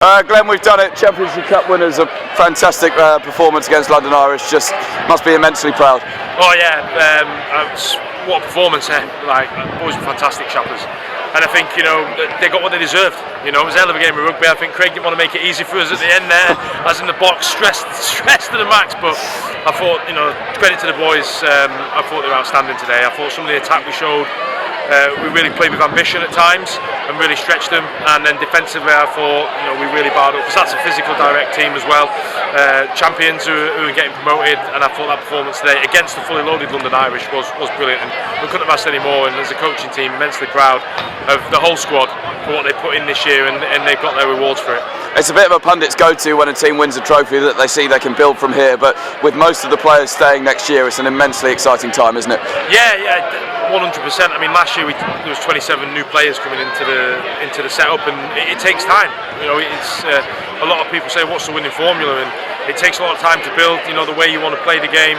Glen, we've done it. Championship Cup winners, a fantastic performance against London Irish. Just must be immensely proud. Oh yeah, what a performance! Like, boys were fantastic shoppers, and I think they got what they deserved. It was a hell of a game of rugby. I think Craig didn't want to make it easy for us at the end there, as in the box, stressed to the max. But I thought, credit to the boys. I thought they were outstanding today. I thought some of the attack we showed. We really played with ambition at times and really stretched them, and then defensively I thought we really barred up, because that's a physical direct team as well, champions who are getting promoted, and I thought that performance today against the fully loaded London Irish was brilliant, and we couldn't have asked any more. And as a coaching team, immensely proud of the whole squad for what they put in this year, and they've got their rewards for it. It's a bit of a pundit's go-to when a team wins a trophy, that they see they can build from here, but with most of the players staying next year, it's an immensely exciting time, isn't it? Yeah, 100%. I mean, last year there was 27 new players coming into the setup, and it takes time. It's a lot of people say, what's the winning formula? And it takes a lot of time to build. The way you want to play the game,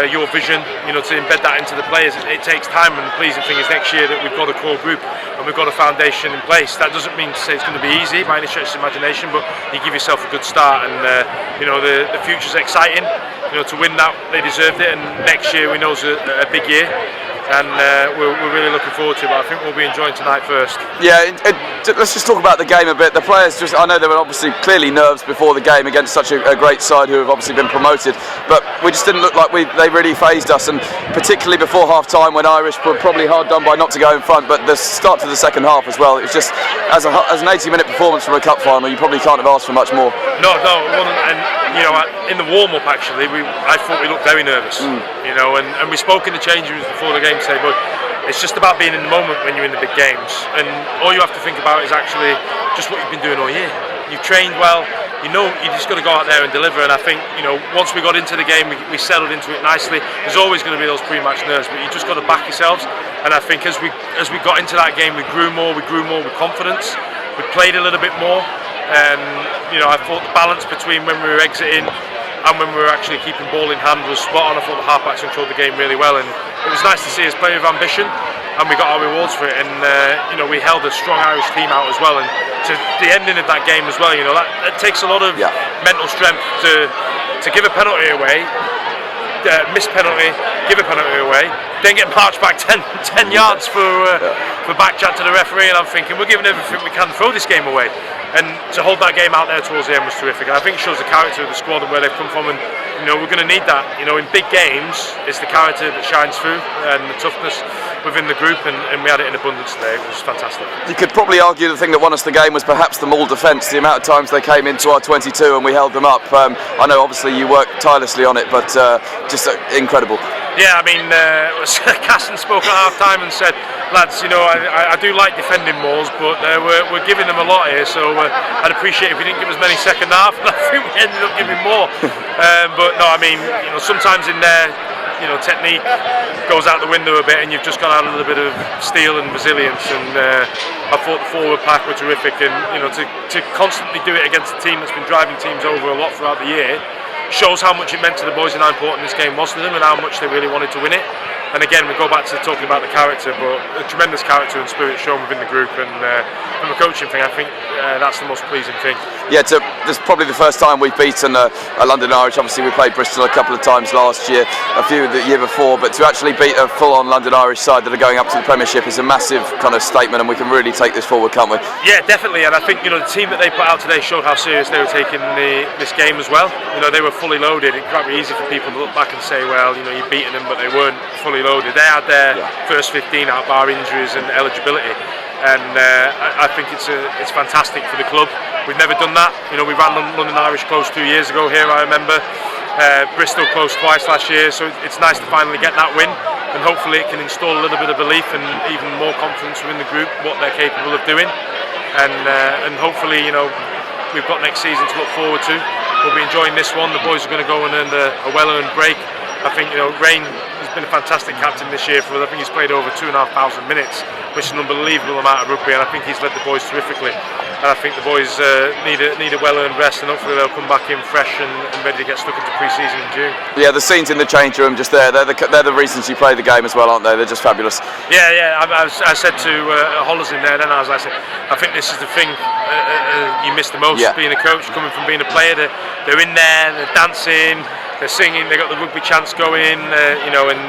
your vision. To embed that into the players. It takes time, and the pleasing thing is next year that we've got a core group and we've got a foundation in place. That doesn't mean to say it's going to be easy by any stretch of imagination, but you give yourself a good start, and the future's exciting. To win that, they deserved it, and next year we know is a big year. And we're really looking forward to it, but I think we'll be enjoying tonight first. Yeah, let's just talk about the game a bit. The players, I know there were obviously clearly nerves before the game against such a great side who have obviously been promoted, but we just didn't look like they really fazed us, and particularly before half-time when Irish were probably hard done by not to go in front, but the start to the second half as well, it was just, as an 80-minute performance from a cup final, you probably can't have asked for much more. No, and in the warm-up actually, I thought we looked very nervous, and we spoke in the change rooms before the game today, but it's just about being in the moment when you're in the big games, and all you have to think about is actually just what you've been doing all year. You've trained well, you just got to go out there and deliver, and I think once we got into the game, we settled into it nicely. There's always going to be those pre-match nerves, but you just got to back yourselves, and I think as we got into that game, we grew more with confidence, we played a little bit more. I thought the balance between when we were exiting and when we were actually keeping ball in hand was spot on. I thought the halfbacks controlled the game really well, and it was nice to see us play with ambition, and we got our rewards for it. And we held a strong Irish team out as well, and to the ending of that game as well, that takes a lot of mental strength to give a penalty away, miss penalty, give a penalty away, then get marched back 10 yards for back chat to the referee, and I'm thinking we're giving everything we can to throw this game away. And to hold that game out there towards the end was terrific, and I think it shows the character of the squad and where they've come from, and we're going to need that. In big games, it's the character that shines through and the toughness within the group, and we had it in abundance today. It was fantastic. You could probably argue the thing that won us the game was perhaps the maul defence, the amount of times they came into our 22 and we held them up. I know obviously you worked tirelessly on it, but just incredible. Yeah, I mean, Casson spoke at half-time and said, lads, I do like defending mauls, but we're giving them a lot here, so I'd appreciate if we didn't give as many second half, and I think we ended up giving more. But no, I mean, sometimes in there, technique goes out the window a bit, and you've just got out a little bit of steel and resilience, and I thought the forward pack were terrific, and to constantly do it against a team that's been driving teams over a lot throughout the year shows how much it meant to the boys and how important this game was to them, and how much they really wanted to win it. And again, we go back to talking about the character, but a tremendous character and spirit shown within the group, and from a coaching thing, I think that's the most pleasing thing. Yeah, this is probably the first time we've beaten a London Irish. Obviously we played Bristol a couple of times last year, a few the year before, but to actually beat a full-on London Irish side that are going up to the Premiership is a massive kind of statement, and we can really take this forward, can't we? Yeah, definitely, and I think the team that they put out today showed how serious they were taking this game as well. They were fully loaded. It can't be easy for people to look back and say, well, you're beating them, but they weren't fully loaded. They had their first 15 out bar injuries and eligibility, and I think it's fantastic for the club. We've never done that. We ran London Irish close 2 years ago here, I remember. Bristol close twice last year, so it's nice to finally get that win, and hopefully it can install a little bit of belief and even more confidence within the group what they're capable of doing, and hopefully we've got next season to look forward to. We'll be enjoying this one. The boys are going to go and earn a well-earned break. I think Rayn has been a fantastic captain this year for us. I think he's played over 2,500 minutes, which is an unbelievable amount of rugby, and I think he's led the boys terrifically. And I think the boys need a well-earned rest, and hopefully they'll come back in fresh and ready to get stuck into pre-season in June. Yeah, the scenes in the change room just there, they're the reasons you play the game as well, aren't they? They're just fabulous. Yeah. I said to Hollis in there then, I said, I think this is the thing you miss the most, being a coach, coming from being a player. They're in there, they're dancing, they're singing, they've got the rugby chants going, and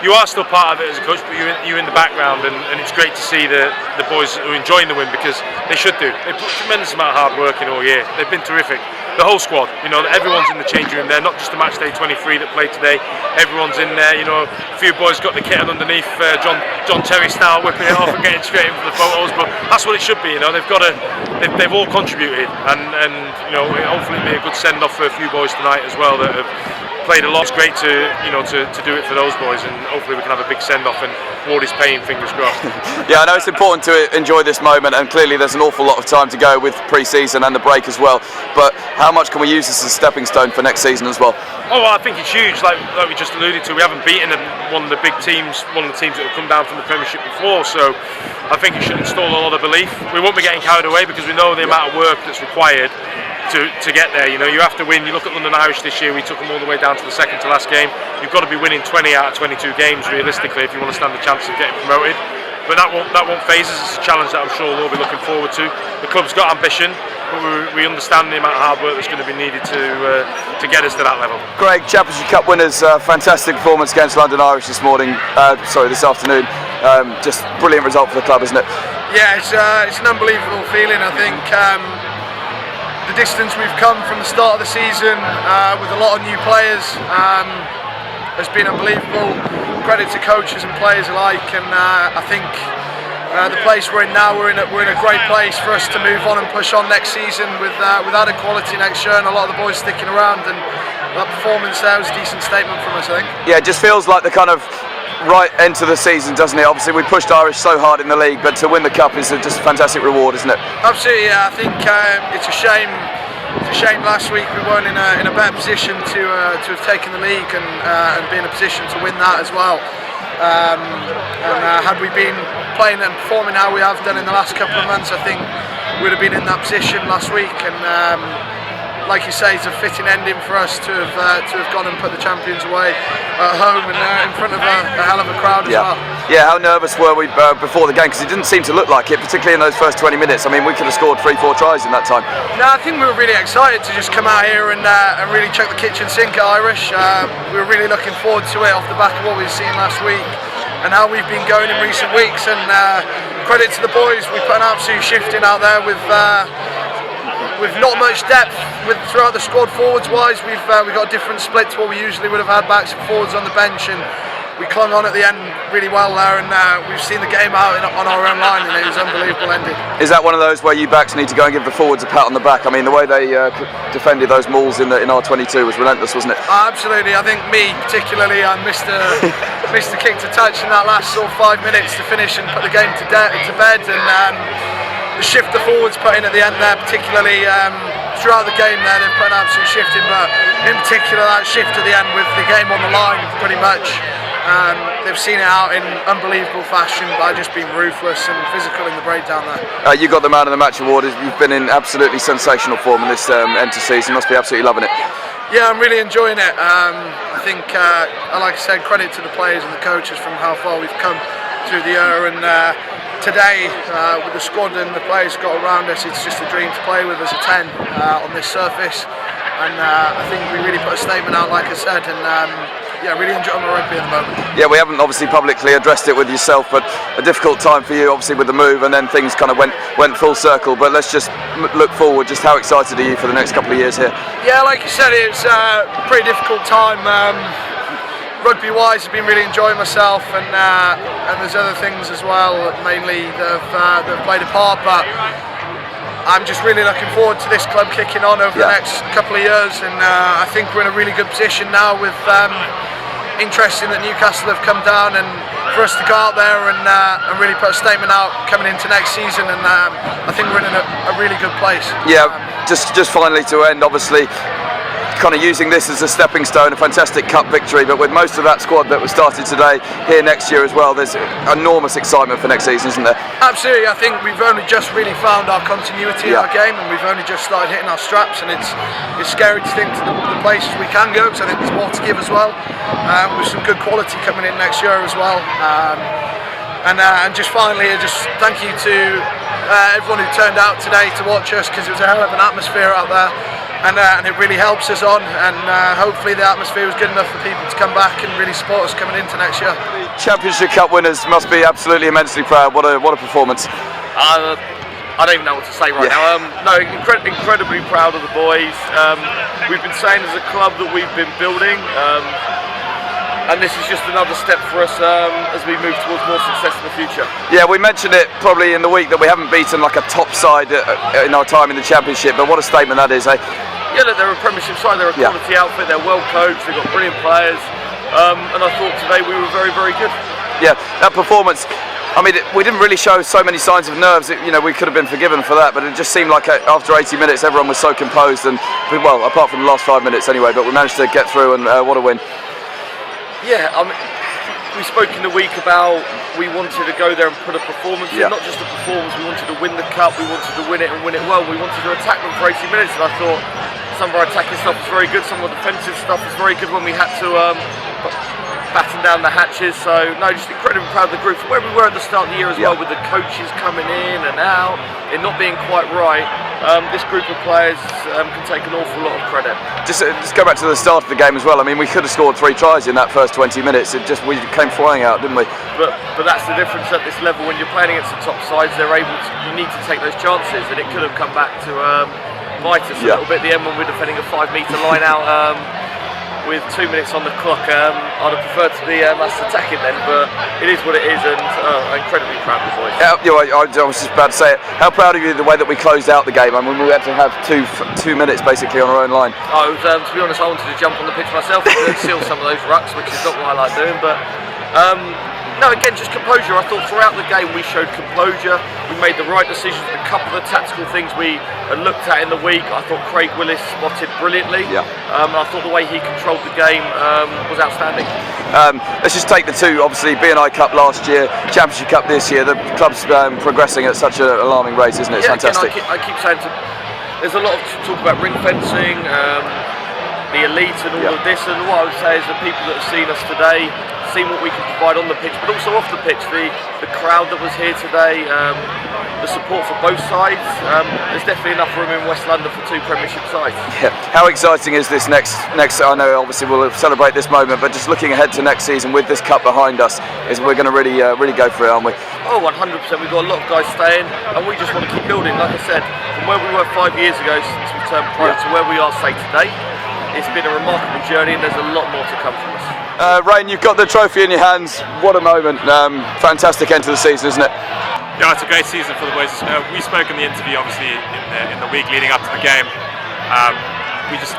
you are still part of it as a coach, but you're in the background, and it's great to see the boys who are enjoying the win, because they should do. They put a tremendous amount of hard work in all year. They've been terrific. The whole squad, everyone's in the changing room there, not just the match day 23 that played today. Everyone's in there. A few boys got the kit on underneath, John Terry style, whipping it off and getting straight in for the photos. But that's what it should be. They've all contributed, and hopefully it'll be a good send off for a few boys tonight as well that have played a lot. It's great to do it for those boys, and hopefully we can have a big send off, and Ward is paying, fingers crossed. Yeah, I know it's important to enjoy this moment, and clearly there's an awful lot of time to go with pre-season and the break as well, but how much can we use this as a stepping stone for next season as well? Oh, well, I think it's huge, like we just alluded to. We haven't beaten one of the big teams, one of the teams that have come down from the Premiership before, so I think it should install a lot of belief. We won't be getting carried away, because we know the amount of work that's required to get there. You have to win. You look at London Irish this year, we took them all the way down to the second to last game. You've got to be winning 20 out of 22 games realistically if you want to stand a chance of getting promoted. But that won't faze us. It's a challenge that I'm sure we'll be looking forward to. The club's got ambition, but we understand the amount of hard work that's going to be needed to get us to that level. Greg, Championship Cup winners, fantastic performance against London Irish this afternoon. Just brilliant result for the club, isn't it? Yeah, it's an unbelievable feeling. I think the distance we've come from the start of the season with a lot of new players has been unbelievable. Credit to coaches and players alike, and I think the place we're in now, we're in a great place for us to move on and push on next season with added quality next year, and a lot of the boys sticking around, and that performance there was a decent statement from us, I think. Yeah, it just feels like the kind of right end to the season, doesn't it? Obviously we pushed Irish so hard in the league, but to win the cup is just a fantastic reward, isn't it? Absolutely, yeah. I think it's a shame. It's a shame last week we weren't in a better position to have taken the league and be in a position to win that as well. Had we been playing and performing how we have done in the last couple of months, I think we'd have been in that position last week. And like you say, it's a fitting ending for us to have gone and put the champions away at home and in front of a hell of a crowd as well. Yeah, how nervous were we before the game? Because it didn't seem to look like it, particularly in those first 20 minutes. I mean, we could have scored 3-4 tries in that time. No, I think we were really excited to just come out here and really check the kitchen sink at Irish. We were really looking forward to it off the back of what we've seen last week and how we've been going in recent weeks. And credit to the boys, we put an absolute shift in out there with not much depth throughout the squad forwards wise. We've got a different split to what we usually would have had, backs and forwards on the bench, and we clung on at the end really well there, and we've seen the game out on our own line, and it was an unbelievable ending. Is that one of those where you backs need to go and give the forwards a pat on the back? I mean, the way they defended those mauls in our 22 was relentless, wasn't it? Absolutely. I think me particularly, I missed a kick to touch in that last sort of 5 minutes to finish and put the game to bed, and the shift the forwards put in at the end there, particularly throughout the game there, they've put an absolute shift in, but in particular that shift at the end with the game on the line pretty much, they've seen it out in unbelievable fashion by just being ruthless and physical in the breakdown there. You got the Man of the Match award. You've been in absolutely sensational form in this end to season. You must be absolutely loving it. Yeah, I'm really enjoying it. I think, like I said, credit to the players and the coaches from how far we've come through the year, and today, with the squad and the players got around us, it's just a dream to play with as a 10 on this surface, and I think we really put a statement out, like I said, and really enjoying my rugby at the moment. Yeah, we haven't obviously publicly addressed it with yourself, but a difficult time for you obviously with the move, and then things kind of went full circle, but let's just look forward. Just how excited are you for the next couple of years here? Yeah, like you said, it's a pretty difficult time. Rugby-wise, I've been really enjoying myself, and there's other things as well, mainly that have played a part. But I'm just really looking forward to this club kicking on over the next couple of years, and I think we're in a really good position now with interesting that Newcastle have come down, and for us to go out there and really put a statement out coming into next season, and I think we're in a really good place. Yeah, just finally to end, obviously. kind of using this as a stepping stone, a fantastic cup victory, but with most of that squad that was started today here next year as well, there's enormous excitement for next season, isn't there? Absolutely. I think we've only just really found our continuity in our game, and we've only just started hitting our straps, and it's scary to think to the places we can go, because I think there's more to give as well, with some good quality coming in next year as well. And just finally, just thank you to everyone who turned out today to watch us, because it was a hell of an atmosphere out there, and it really helps us on, and hopefully the atmosphere was good enough for people to come back and really support us coming into next year. The Championship Cup winners must be absolutely immensely proud. What a performance. I don't even know what to say right now. No, incredibly proud of the boys. We've been saying as a club that we've been building, and this is just another step for us as we move towards more success in the future. Yeah, we mentioned it probably in the week that we haven't beaten like a top side in our time in the Championship, but what a statement that is, eh? Yeah, look, they're a Premiership side, they're a quality outfit, they're well coached, they've got brilliant players, and I thought today we were very, very good. Yeah, that performance, I mean, we didn't really show so many signs of nerves. We could have been forgiven for that, but it just seemed like after 80 minutes everyone was so composed, and well, apart from the last 5 minutes anyway, but we managed to get through, and what a win. Yeah, we spoke in the week about we wanted to go there and put a performance in, not just a performance, we wanted to win the cup, we wanted to win it and win it well, we wanted to attack them for 80 minutes, and I thought some of our attacking stuff was very good, some of the defensive stuff was very good when we had to batten down the hatches. So no, just incredibly proud of the group. From where we were at the start of the year as well, with the coaches coming in and out, it not being quite right, this group of players can take an awful lot of credit. Just go back to the start of the game as well. I mean, we could have scored 3 tries in that first 20 minutes. We came flying out, didn't we? But that's the difference at this level. When you're playing against the top sides, you need to take those chances, and it could have come back to bite us a little bit at the end when we're defending a 5-metre line out. With 2 minutes on the clock, I'd have preferred to be us attacking then, but it is what it is, and I'm incredibly proud of the boys. I was just about to say it. How proud of you the way that we closed out the game? I mean, we had to have two minutes basically on our own line. To be honest, I wanted to jump on the pitch myself and seal some of those rucks, which is not what I like doing, but no, again, just composure. I thought throughout the game we showed composure. We made the right decisions. A couple of tactical things we looked at in the week, I thought Craig Willis spotted brilliantly. I thought the way he controlled the game was outstanding. Let's just take the two. Obviously, B&I Cup last year, Championship Cup this year. The club's progressing at such an alarming rate, isn't it? It's fantastic. Again, I keep saying there's a lot of talk about ring fencing, the elite and all of this, and what I would say is the people that have seen us today, seen what we can provide on the pitch, but also off the pitch, the crowd that was here today, the support for both sides. There's definitely enough room in West London for 2 Premiership sides. Yeah. How exciting is this next? I know obviously we'll celebrate this moment, but just looking ahead to next season with this cup behind us, we're going to really go for it, aren't we? Oh, 100%. We've got a lot of guys staying, and we just want to keep building. Like I said, from where we were 5 years ago since we turned pro to where we are, say, today, it's been a remarkable journey, and there's a lot more to come from us. Rayn, you've got the trophy in your hands. What a moment. Fantastic end to the season, isn't it? Yeah, it's a great season for the boys. We spoke in the interview, obviously, in the week leading up to the game.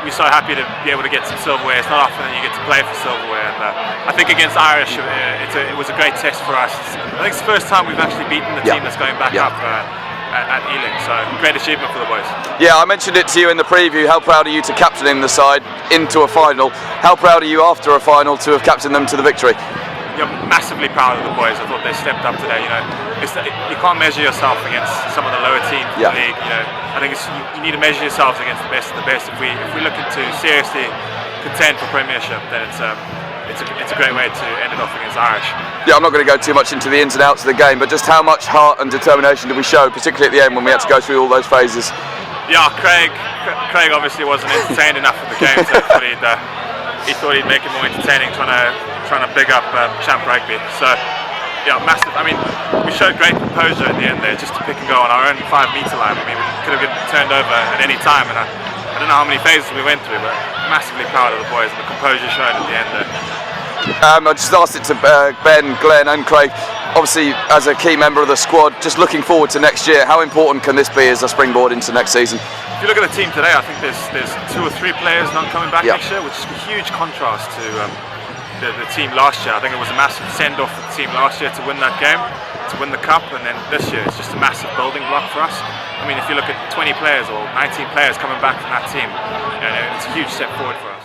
We're so happy to be able to get some silverware. It's not often that you get to play for silverware, and I think against Irish, it was a great test for us. I think it's the first time we've actually beaten the team that's going back up at Ealing, so great achievement for the boys. Yeah, I mentioned it to you in the preview. How proud are you to captain the side into a final? How proud are you after a final to have captained them to the victory? Yeah, massively proud of the boys. I thought they stepped up today. You can't measure yourself against some of the lower teams in the league. I think you need to measure yourselves against the best of the best. If we're looking to seriously contend for Premiership, then it's a great way to end it off against Irish. Yeah, I'm not going to go too much into the ins and outs of the game, but just how much heart and determination did we show, particularly at the end when we had to go through all those phases? Yeah, Craig obviously wasn't entertained enough of the game, so he thought he'd make it more entertaining, trying to big up Champ Rugby. So yeah, massive. I mean, we showed great composure at the end there, just to pick and go on our own 5-metre line. I mean, we could have been turned over at any time, and I don't know how many phases we went through, but massively proud of the boys and the composure shown at the end there. I just asked it to Ben, Glen and Craig, obviously as a key member of the squad, just looking forward to next year, how important can this be as a springboard into next season? If you look at the team today, I think there's 2 or 3 players not coming back next year, which is a huge contrast to the team last year. I think it was a massive send-off for the team last year to win that game, to win the cup, and then this year it's just a massive building block for us. I mean, if you look at 20 players or 19 players coming back from that team, it's a huge step forward for us.